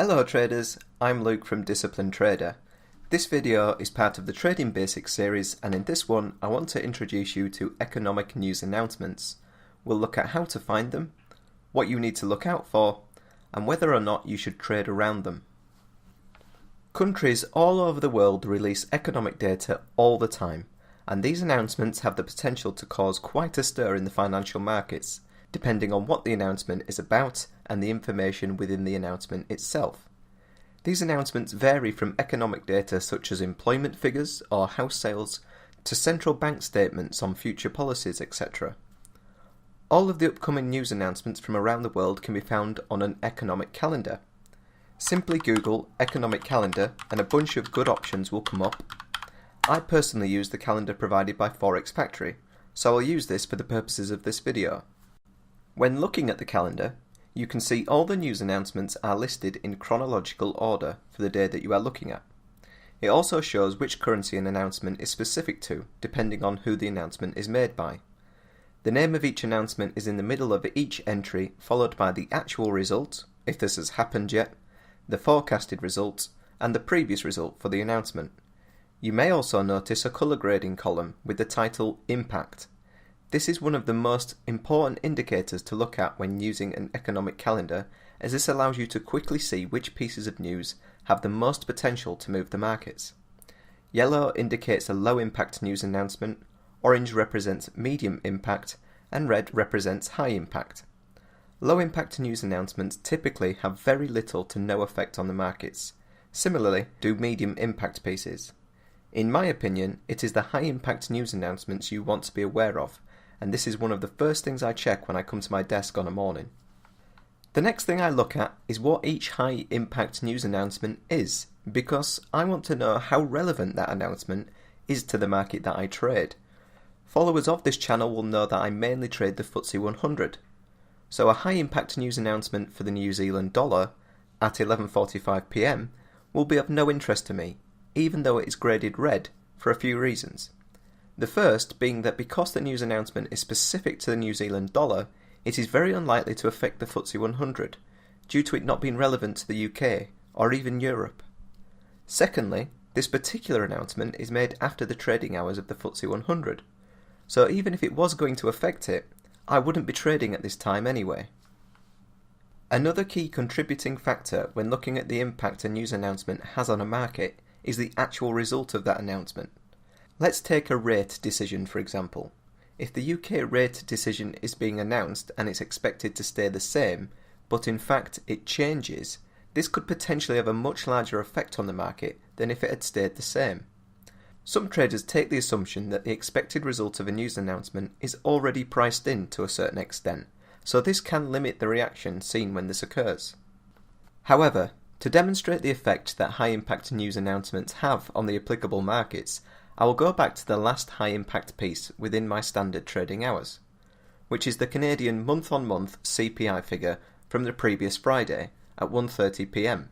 Hello traders, I'm Luke from Disciplined Trader. This video is part of the Trading Basics series, and in this one I want to introduce you to economic news announcements. We'll look at how to find them, what you need to look out for, and whether or not you should trade around them. Countries all over the world release economic data all the time, and these announcements have the potential to cause quite a stir in the financial markets, depending on what the announcement is about and the information within the announcement itself. These announcements vary from economic data such as employment figures or house sales to central bank statements on future policies, etc. All of the upcoming news announcements from around the world can be found on an economic calendar. Simply Google economic calendar and a bunch of good options will come up. I personally use the calendar provided by Forex Factory, so I'll use this for the purposes of this video. When looking at the calendar, you can see all the news announcements are listed in chronological order for the day that you are looking at. It also shows which currency an announcement is specific to, depending on who the announcement is made by. The name of each announcement is in the middle of each entry, followed by the actual result, if this has happened yet, the forecasted result, and the previous result for the announcement. You may also notice a colour grading column with the title Impact. This is one of the most important indicators to look at when using an economic calendar, as this allows you to quickly see which pieces of news have the most potential to move the markets. Yellow indicates a low impact news announcement, orange represents medium impact, and red represents high impact. Low impact news announcements typically have very little to no effect on the markets. Similarly do medium impact pieces. In my opinion, it is the high impact news announcements you want to be aware of, and this is one of the first things I check when I come to my desk on a morning. The next thing I look at is what each high impact news announcement is, because I want to know how relevant that announcement is to the market that I trade. Followers of this channel will know that I mainly trade the FTSE 100. So a high impact news announcement for the New Zealand dollar at 11:45 PM will be of no interest to me, even though it is graded red, for a few reasons. The first being that because the news announcement is specific to the New Zealand dollar, it is very unlikely to affect the FTSE 100, due to it not being relevant to the UK or even Europe. Secondly, this particular announcement is made after the trading hours of the FTSE 100, so even if it was going to affect it, I wouldn't be trading at this time anyway. Another key contributing factor when looking at the impact a news announcement has on a market is the actual result of that announcement. Let's take a rate decision for example. If the UK rate decision is being announced and it's expected to stay the same, but in fact it changes, this could potentially have a much larger effect on the market than if it had stayed the same. Some traders take the assumption that the expected result of a news announcement is already priced in to a certain extent, so this can limit the reaction seen when this occurs. However, to demonstrate the effect that high impact news announcements have on the applicable markets, I will go back to the last high impact piece within my standard trading hours, which is the Canadian month-on-month CPI figure from the previous Friday at 1:30 PM.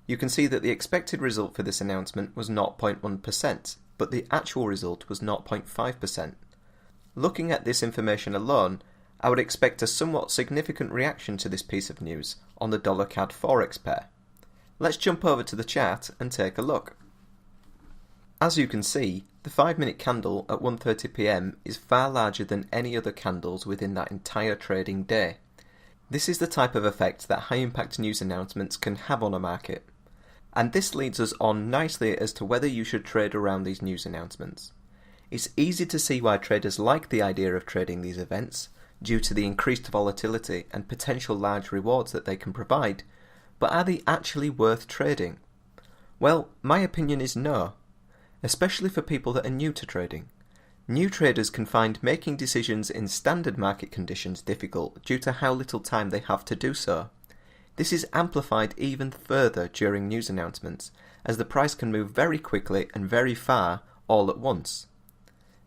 You can see that the expected result for this announcement was 0.1%, but the actual result was 0.5%. Looking at this information alone, I would expect a somewhat significant reaction to this piece of news on the dollar-CAD Forex pair. Let's jump over to the chart and take a look. As you can see, the 5-minute candle at 1:30 PM is far larger than any other candles within that entire trading day. This is the type of effect that high impact news announcements can have on a market. And this leads us on nicely as to whether you should trade around these news announcements. It's easy to see why traders like the idea of trading these events, due to the increased volatility and potential large rewards that they can provide, but are they actually worth trading? Well, my opinion is no. Especially for people that are new to trading. New traders can find making decisions in standard market conditions difficult due to how little time they have to do so. This is amplified even further during news announcements, as the price can move very quickly and very far all at once.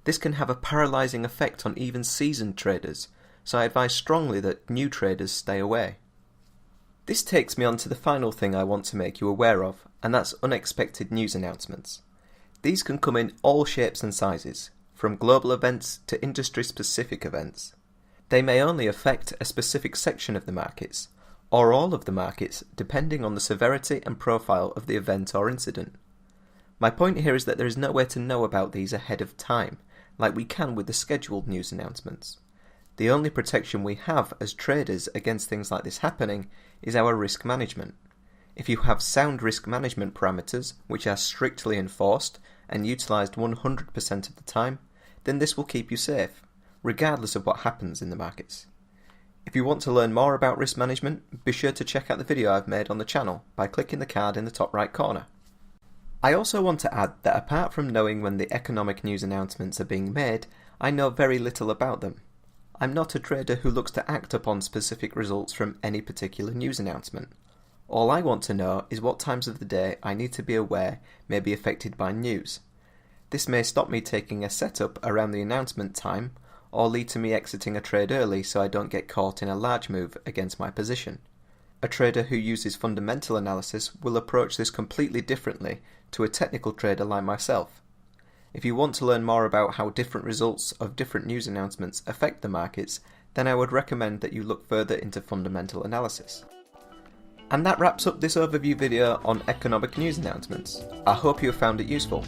This can have a paralysing effect on even seasoned traders, so I advise strongly that new traders stay away. This takes me on to the final thing I want to make you aware of, and that's unexpected news announcements. These can come in all shapes and sizes, from global events to industry-specific events. They may only affect a specific section of the markets, or all of the markets, depending on the severity and profile of the event or incident. My point here is that there is no way to know about these ahead of time, like we can with the scheduled news announcements. The only protection we have as traders against things like this happening is our risk management. If you have sound risk management parameters which are strictly enforced and utilised 100% of the time, then this will keep you safe, regardless of what happens in the markets. If you want to learn more about risk management, be sure to check out the video I've made on the channel by clicking the card in the top right corner. I also want to add that apart from knowing when the economic news announcements are being made, I know very little about them. I'm not a trader who looks to act upon specific results from any particular news announcement. All I want to know is what times of the day I need to be aware may be affected by news. This may stop me taking a setup around the announcement time, or lead to me exiting a trade early so I don't get caught in a large move against my position. A trader who uses fundamental analysis will approach this completely differently to a technical trader like myself. If you want to learn more about how different results of different news announcements affect the markets, then I would recommend that you look further into fundamental analysis. And that wraps up this overview video on economic news announcements. I hope you have found it useful.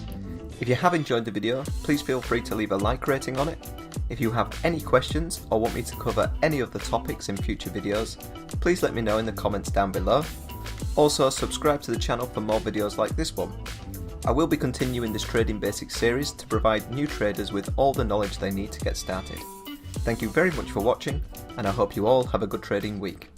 If you have enjoyed the video, please feel free to leave a like rating on it. If you have any questions or want me to cover any of the topics in future videos, please let me know in the comments down below. Also, subscribe to the channel for more videos like this one. I will be continuing this Trading Basics series to provide new traders with all the knowledge they need to get started. Thank you very much for watching, and I hope you all have a good trading week.